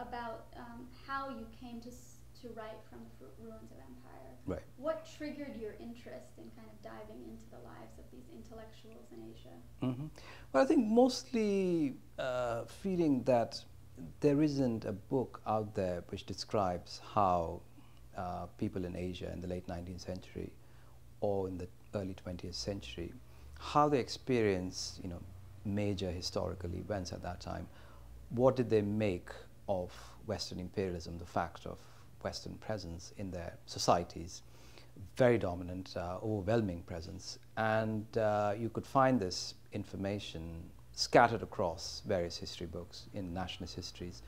about how you came to write From the Ruins of Empire. Right. What triggered your interest in kind of diving into the lives of these intellectuals in Asia? Mm-hmm. Well, I think mostly feeling that there isn't a book out there which describes how people in Asia in the late 19th century or in the early 20th century, how they experience, major historical events at that time. What did they make of Western imperialism, the fact of Western presence in their societies? Very dominant, overwhelming presence. And you could find this information scattered across various history books in nationalist histories.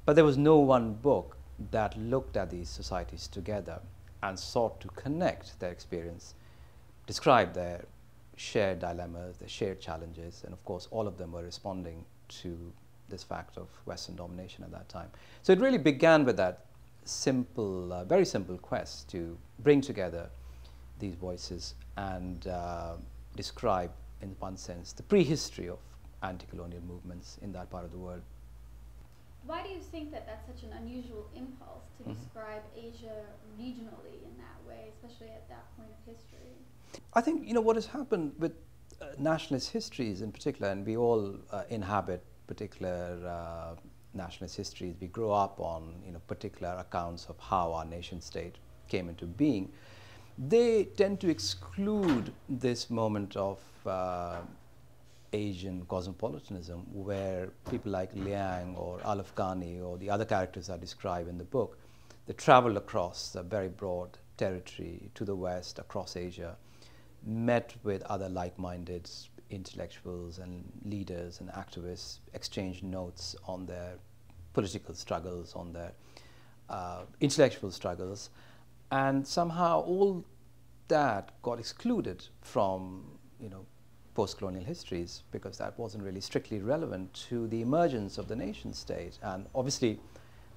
But there was no one book that looked at these societies together and sought to connect their experience, describe their shared dilemmas, their shared challenges, and of course all of them were responding to this fact of Western domination at that time. So it really began with that simple, very simple quest to bring together these voices and describe, in one sense, the prehistory of anti-colonial movements in that part of the world. Why do you think that that's such an unusual impulse to describe Asia regionally in that way, especially at that point of history? I think, what has happened with nationalist histories in particular, and we all inhabit particular nationalist histories. We grow up on, particular accounts of how our nation state came into being. They tend to exclude this moment of Asian cosmopolitanism, where people like Liang or Alef Ghani or the other characters I describe in the book, they traveled across a very broad territory to the west, across Asia, met with other like-minded intellectuals and leaders and activists, exchanged notes on their political struggles, on their intellectual struggles, and somehow all that got excluded from, post-colonial histories, because that wasn't really strictly relevant to the emergence of the nation state. And obviously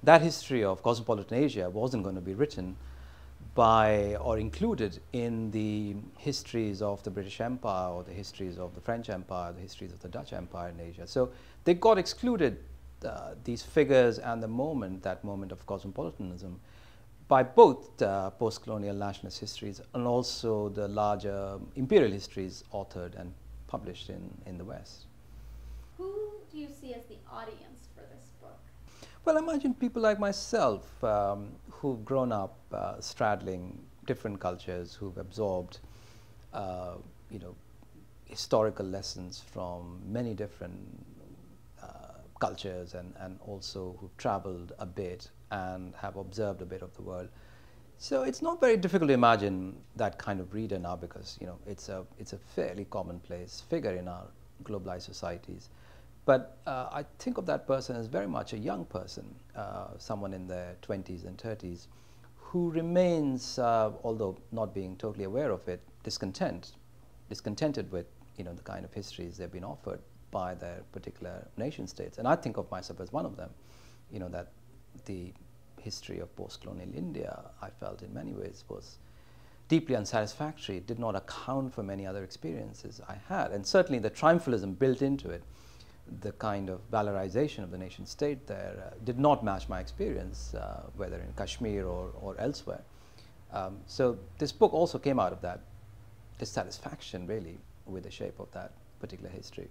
that history of cosmopolitan Asia wasn't going to be written by or included in the histories of the British Empire or the histories of the French Empire, the histories of the Dutch Empire in Asia. So they got excluded, these figures and the moment, that moment of cosmopolitanism, by both post-colonial nationalist histories and also the larger imperial histories authored and published in the West. Who do you see as the audience for this book? Well, imagine people like myself who've grown up straddling different cultures, who've absorbed, historical lessons from many different cultures, and also who've traveled a bit and have observed a bit of the world. So it's not very difficult to imagine that kind of reader now, because it's a fairly commonplace figure in our globalized societies. But I think of that person as very much a young person, someone in their 20s and 30s, who remains, although not being totally aware of it, discontented with the kind of histories they've been offered by their particular nation states. And I think of myself as one of them. That the history of post-colonial India, I felt in many ways, was deeply unsatisfactory. It did not account for many other experiences I had, and certainly the triumphalism built into it, the kind of valorization of the nation state there, did not match my experience, whether in Kashmir or elsewhere. So this book also came out of that dissatisfaction, really, with the shape of that particular history.